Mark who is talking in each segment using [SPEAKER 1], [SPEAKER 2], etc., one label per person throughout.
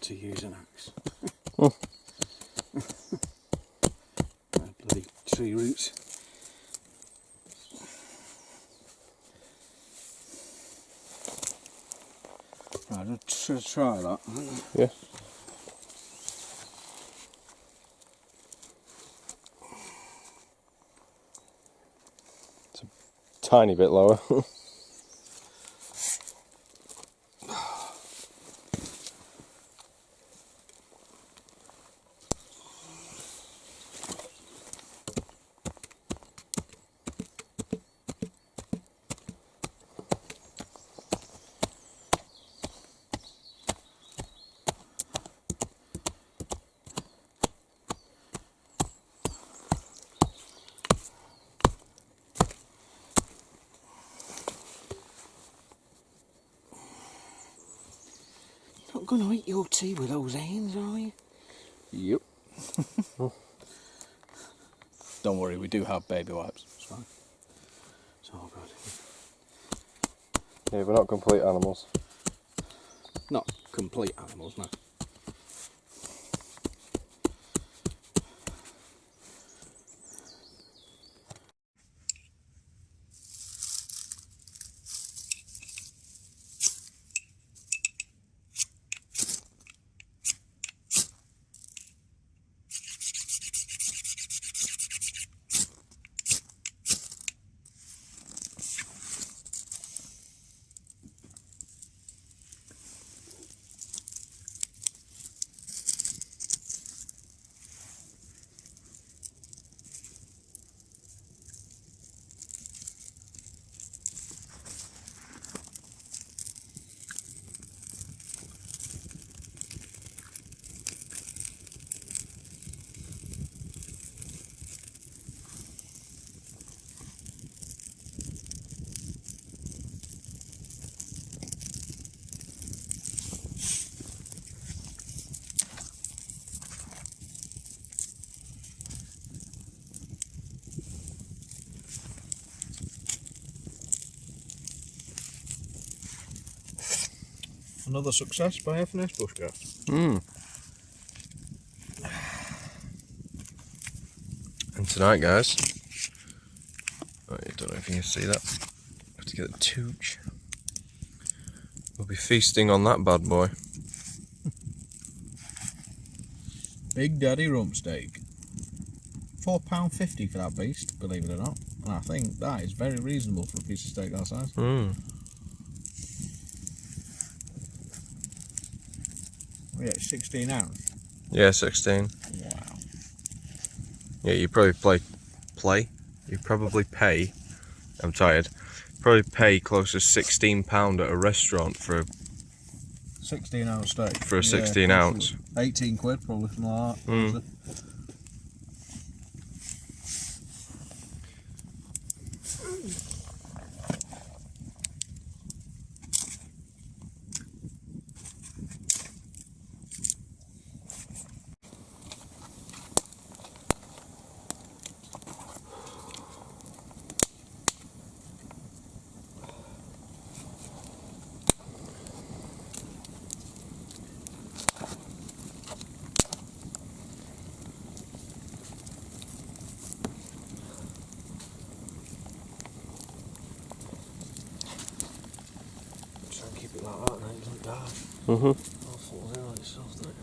[SPEAKER 1] to use an axe.
[SPEAKER 2] Oh.
[SPEAKER 1] Bloody tree roots. Right, I'll try that.
[SPEAKER 2] Yeah. It's a tiny bit lower.
[SPEAKER 1] Not gonna eat your tea with those hands, are you?
[SPEAKER 2] Yep.
[SPEAKER 1] Don't worry, we do have baby wipes. It's fine. It's all good.
[SPEAKER 2] Yeah, we're not complete animals.
[SPEAKER 1] Not complete animals, no. Another success by FNS Bushcraft.
[SPEAKER 2] And tonight, guys, I don't know if you can see that. Have to get the tooch. We'll be feasting on that bad boy.
[SPEAKER 1] Big Daddy rump steak. £4.50 for that beast, believe it or not. And I think that is very reasonable for a piece of steak that size. Yeah, 16 ounce.
[SPEAKER 2] Yeah, 16.
[SPEAKER 1] Wow.
[SPEAKER 2] Yeah, you probably you probably pay, I'm tired, probably pay close to £16 at a restaurant for a
[SPEAKER 1] 16 ounce steak.
[SPEAKER 2] For a 16 ounce.
[SPEAKER 1] 18 quid, probably something like that. Try and keep it like that now, it doesn't die. All falls in on itself, doesn't it?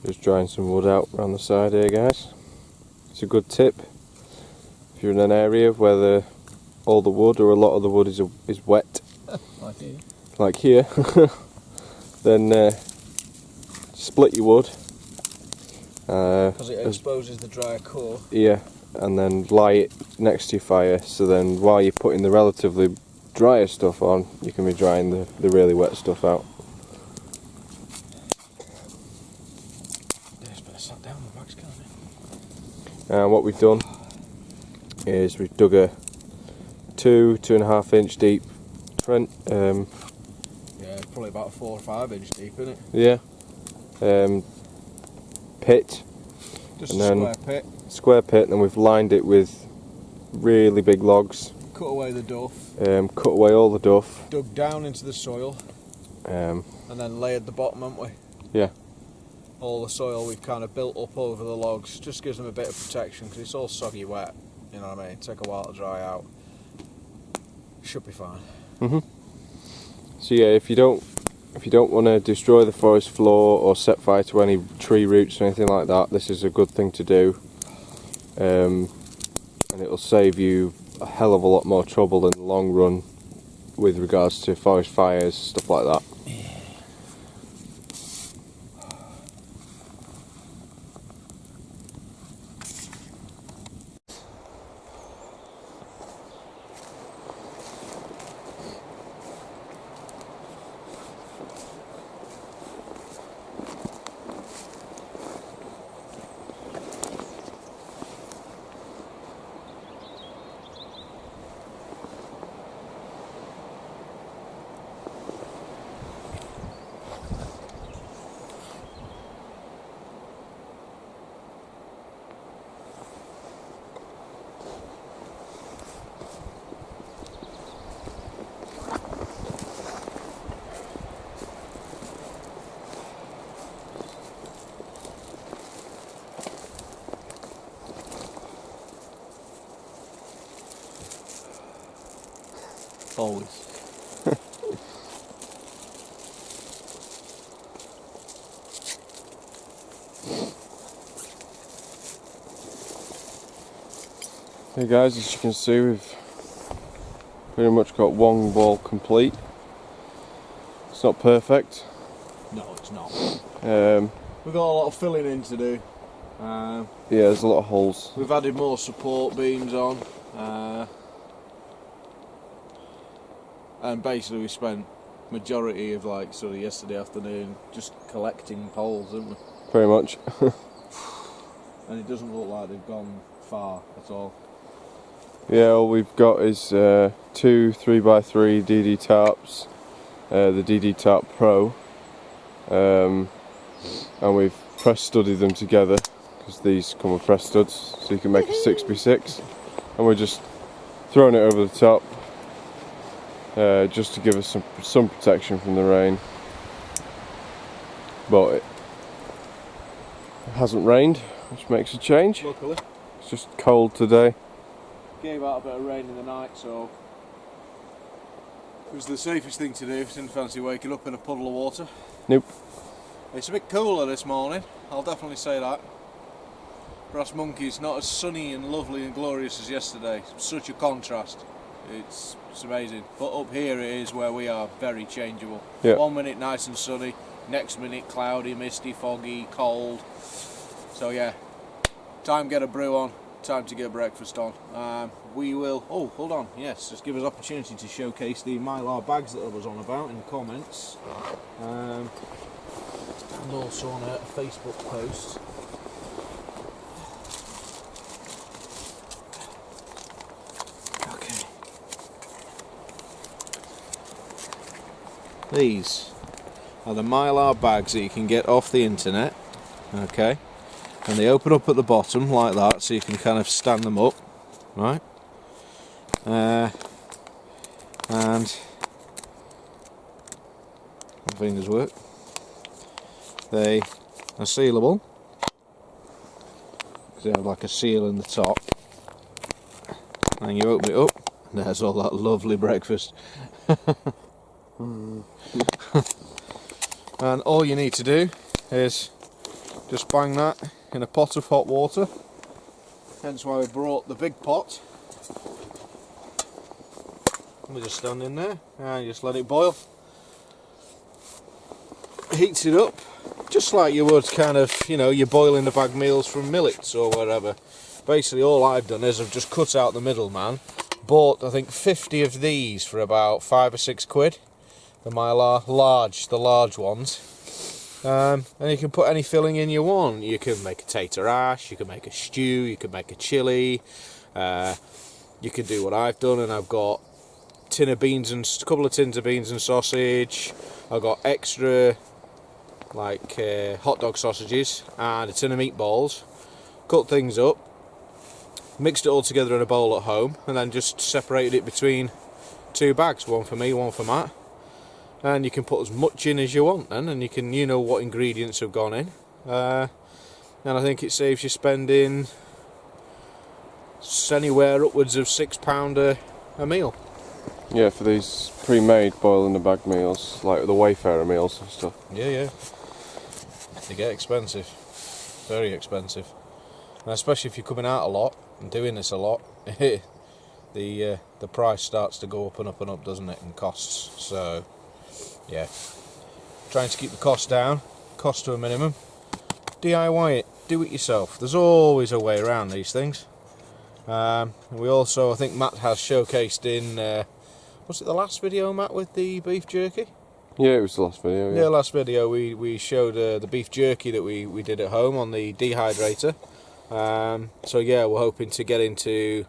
[SPEAKER 2] Just drying some wood out around the side here, guys. It's a good tip if you're in an area where all the wood or a lot of the wood is wet, like here. Then split your wood.
[SPEAKER 1] Because it exposes the drier core.
[SPEAKER 2] Yeah, and then lie it next to your fire. So then, while you're putting the relatively drier stuff on, you can be drying the really wet stuff out. And what we've done is we've dug a 2.5 inch deep trench.
[SPEAKER 1] Yeah, it's probably about a 4 or 5 inch deep, isn't it?
[SPEAKER 2] Yeah, pit.
[SPEAKER 1] Just
[SPEAKER 2] and
[SPEAKER 1] a
[SPEAKER 2] then
[SPEAKER 1] square pit.
[SPEAKER 2] Square pit, and then we've lined it with really big logs.
[SPEAKER 1] Cut away the duff.
[SPEAKER 2] Cut away all the duff.
[SPEAKER 1] Dug down into the soil. And then layered the bottom, haven't we?
[SPEAKER 2] Yeah.
[SPEAKER 1] All the soil we've kind of built up over the logs just gives them a bit of protection because it's all soggy wet. You know what I mean? Take a while to dry out. Should be fine.
[SPEAKER 2] So yeah, if you don't want to destroy the forest floor or set fire to any tree roots or anything like that, this is a good thing to do. And it'll save you a hell of a lot more trouble in the long run with regards to forest fires, stuff like that.
[SPEAKER 1] Always.
[SPEAKER 2] Hey guys, as you can see, we've pretty much got one wall complete. It's not perfect.
[SPEAKER 1] No, it's not.
[SPEAKER 2] We've
[SPEAKER 1] got a lot of filling in to do.
[SPEAKER 2] Yeah, there's a lot of holes.
[SPEAKER 1] We've added more support beams on. And basically we spent majority of sort of yesterday afternoon just collecting poles, didn't we?
[SPEAKER 2] Pretty much.
[SPEAKER 1] And it doesn't look like they've gone far at all.
[SPEAKER 2] Yeah, all we've got is 2 3x3 DD tarps, the DD Tarp Pro, and we've press studded them together because these come with press studs, so you can make a 6x6, and we're just throwing it over the top just to give us some protection from the rain. But it hasn't rained, which makes a change.
[SPEAKER 1] Luckily.
[SPEAKER 2] It's just cold today.
[SPEAKER 1] Gave out a bit of rain in the night, so it was the safest thing to do. Didn't fancy waking up in a puddle of water.
[SPEAKER 2] Nope.
[SPEAKER 1] It's a bit cooler this morning, I'll definitely say that. Brass Monkey's not as sunny and lovely and glorious as yesterday. Such a contrast. It's amazing. But up here it is where we are very changeable.
[SPEAKER 2] Yeah.
[SPEAKER 1] 1 minute nice and sunny, next minute cloudy, misty, foggy, cold. So yeah, time to get a brew on. Time to get breakfast on. We will. Oh, hold on. Yes, just give us opportunity to showcase the Mylar bags that I was on about in the comments, and also on a Facebook post. Okay. These are the Mylar bags that you can get off the internet. Okay. And they open up at the bottom like that, so you can kind of stand them up, right? And my fingers work. They are sealable because they have like a seal in the top. And you open it up, and there's all that lovely breakfast. And all you need to do is just bang that in a pot of hot water, hence why we brought the big pot. We just stand in there and just let it boil. Heats it up just like you would kind of, you're boiling the bag meals from millets or whatever. Basically all I've done is I've just cut out the middleman, bought I think 50 of these for about 5 or 6 quid, the Mylar the large ones. And you can put any filling in you want. You can make a tater ash, you can make a stew, you can make a chilli, you can do what I've done, and I've got a couple of tins of beans and sausage. I've got extra like hot dog sausages and a tin of meatballs, cut things up, mixed it all together in a bowl at home, and then just separated it between 2 bags, one for me, one for Matt. And you can put as much in as you want then, and you know what ingredients have gone in. And I think it saves you spending anywhere upwards of £6 a meal.
[SPEAKER 2] Yeah, for these pre-made boil in the bag meals, like the Wayfarer meals and stuff.
[SPEAKER 1] Yeah. They get expensive, very expensive, and especially if you're coming out a lot and doing this a lot, the price starts to go up and up and up, doesn't it, in costs. So yeah, trying to keep the cost down, cost to a minimum. DIY it, do it yourself. There's always a way around these things. We also, I think Matt has showcased in, was it the last video, Matt, with the beef jerky?
[SPEAKER 2] Yeah, it was the last video.
[SPEAKER 1] Yeah, last video we showed the beef jerky that we did at home on the dehydrator. So yeah, we're hoping to get into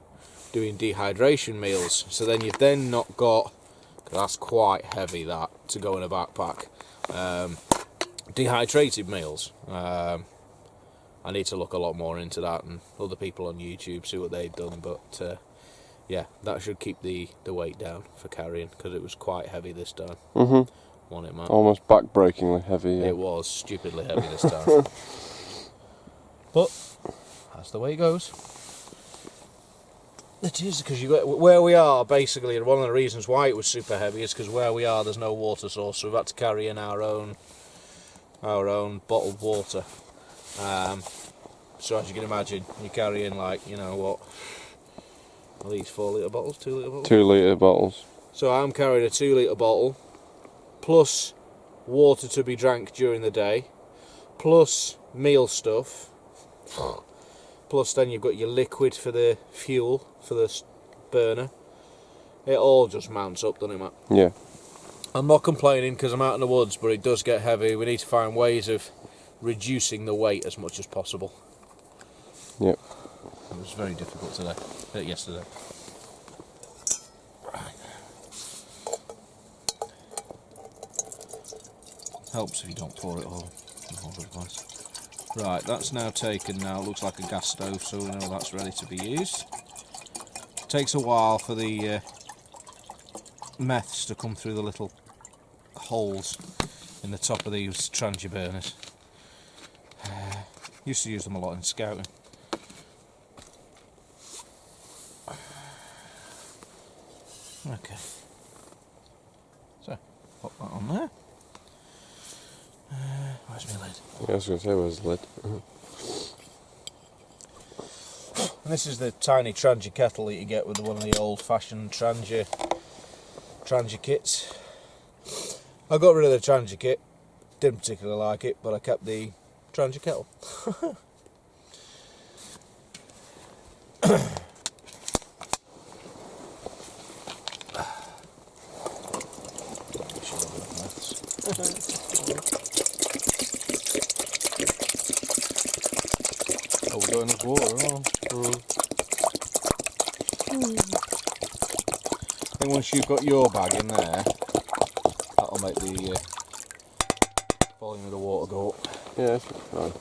[SPEAKER 1] doing dehydration meals. So then you've then not got, cause that's quite heavy, that, to go in a backpack. Dehydrated meals. I need to look a lot more into that, and other people on YouTube see what they've done, but yeah, that should keep the weight down for carrying, because it was quite heavy this time. Wasn't it, Matt?
[SPEAKER 2] Almost back-breakingly heavy. Yeah.
[SPEAKER 1] It was stupidly heavy this time. But that's the way it goes. It is, because where we are, basically, one of the reasons why it was super heavy is because where we are there's no water source, so we've had to carry in our own bottled water. So as you can imagine, you carry in, like, you know what, are these 4 litre bottles, 2 litre bottles?
[SPEAKER 2] 2 litre bottles.
[SPEAKER 1] So I'm carrying a 2 litre bottle, plus water to be drank during the day, plus meal stuff, plus then you've got your liquid for the fuel, for the burner. It all just mounts up, doesn't it, Matt?
[SPEAKER 2] Yeah.
[SPEAKER 1] I'm not complaining because I'm out in the woods, but it does get heavy. We need to find ways of reducing the weight as much as possible.
[SPEAKER 2] Yep.
[SPEAKER 1] It was very difficult yesterday. Right. Helps if you don't pour it all over the place. Right, that's now taken now. It looks like a gas stove, so we know that's ready to be used. Takes a while for the meths to come through the little holes in the top of these trangia burners. Used to use them a lot in scouting. Okay. So, pop that on there. Where's my lid?
[SPEAKER 2] Yeah, I was going to say, where's the lid?
[SPEAKER 1] And this is the tiny trangia kettle that you get with one of the old-fashioned trangia kits. I got rid of the trangia kit, didn't particularly like it, but I kept the trangia kettle. Oh, we're going enough water. I think once you've got your bag in there, that'll make the volume of the water go up.
[SPEAKER 2] Yeah, that's fine.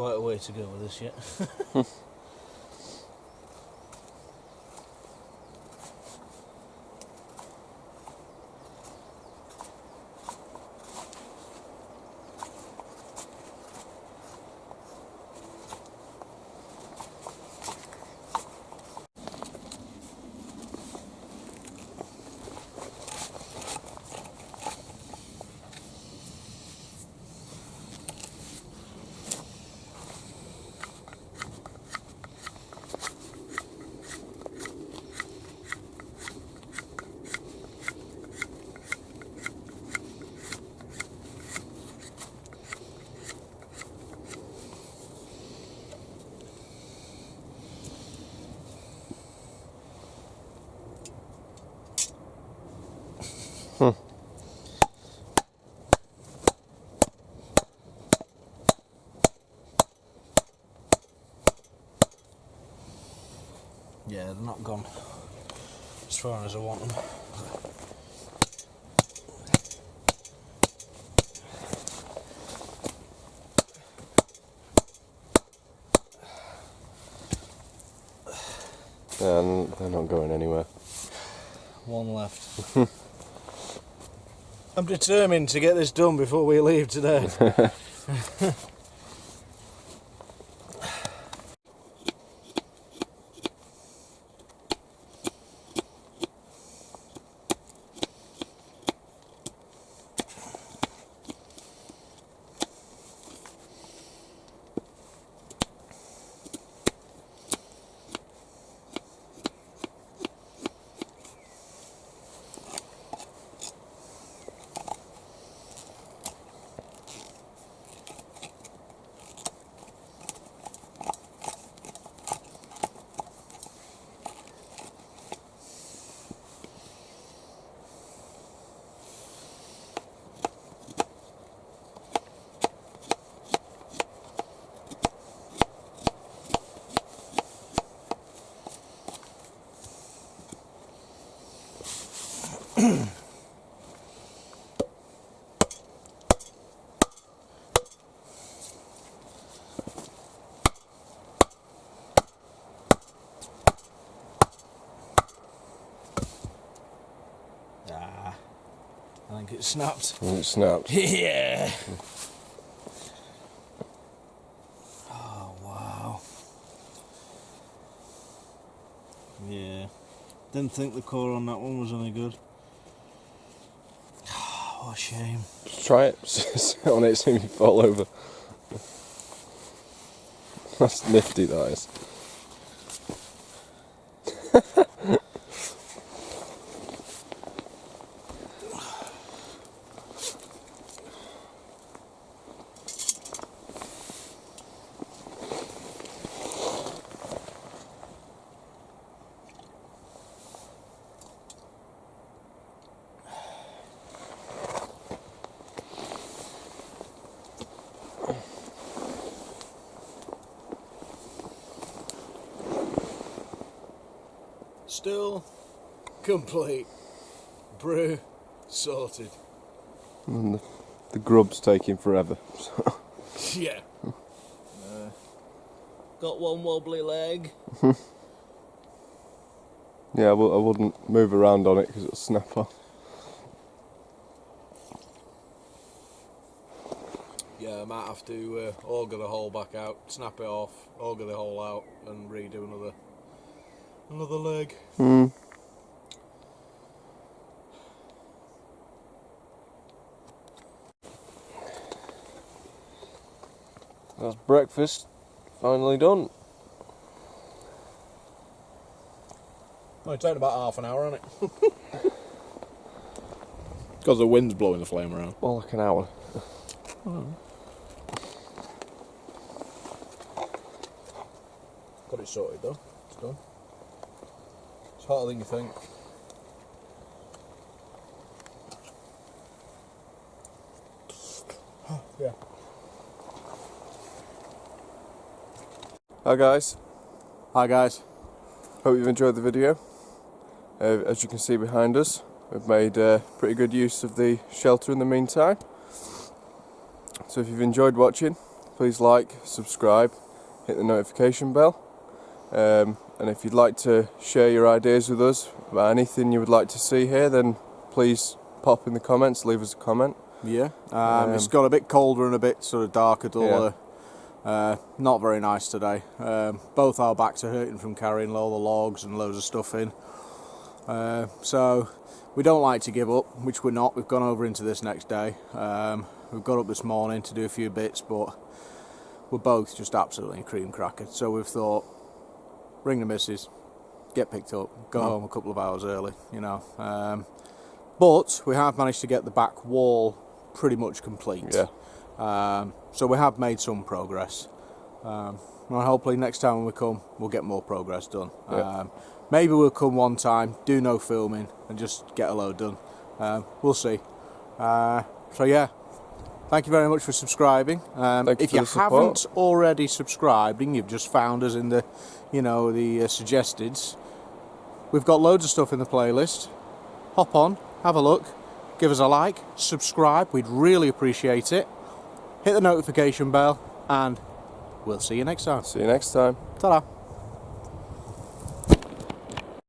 [SPEAKER 1] quite a way to go with this yet. Yeah, they're not gone as far as I want them.
[SPEAKER 2] And they're not going anywhere.
[SPEAKER 1] One left. I'm determined to get this done before we leave today. I think it snapped.
[SPEAKER 2] And it snapped.
[SPEAKER 1] Yeah. Oh wow. Yeah. Didn't think the core on that one was any good. What a shame.
[SPEAKER 2] Just try it. Sit on it, see if you fall over. That's nifty, that is.
[SPEAKER 1] Still complete. Brew sorted.
[SPEAKER 2] And the grub's taking forever.
[SPEAKER 1] Yeah. Got one wobbly leg.
[SPEAKER 2] Yeah, I wouldn't move around on it because it'll snap off.
[SPEAKER 1] Yeah, I might have to auger the hole back out, snap it off, auger the hole out, and redo another leg.
[SPEAKER 2] That's breakfast finally done.
[SPEAKER 1] Well, it's taken about half an hour, hasn't it? Because the wind's blowing the flame around.
[SPEAKER 2] More like an hour.
[SPEAKER 1] Got it sorted though. It's done. It's hotter than you think. Yeah.
[SPEAKER 2] Hi guys,
[SPEAKER 1] Hi guys.
[SPEAKER 2] hope you've enjoyed the video. As you can see behind us, we've made pretty good use of the shelter in the meantime. So if you've enjoyed watching, please like, subscribe, hit the notification bell. And if you'd like to share your ideas with us about anything you would like to see here, then please pop in the comments, leave us a comment.
[SPEAKER 1] Yeah, it's got a bit colder and a bit sort of darker, duller. Not very nice today. Both our backs are hurting from carrying all the logs and loads of stuff in. So we don't like to give up, which we're not. We've gone over into this next day. We've got up this morning to do a few bits, but we're both just absolutely cream cracker. So we've thought, ring the missus, get picked up, go home a couple of hours early, you know. But we have managed to get the back wall pretty much complete.
[SPEAKER 2] Yeah.
[SPEAKER 1] So we have made some progress. And hopefully next time when we come, we'll get more progress done.
[SPEAKER 2] Yeah.
[SPEAKER 1] Maybe we'll come one time, do no filming, and just get a load done. We'll see. So yeah, thank you very much for subscribing. If you haven't already subscribed and you've just found us in the, you know, the suggesteds, we've got loads of stuff in the playlist. Hop on, have a look, give us a like, subscribe. We'd really appreciate it. Hit the notification bell, and we'll see you next time.
[SPEAKER 2] See you next time.
[SPEAKER 1] Ta-da.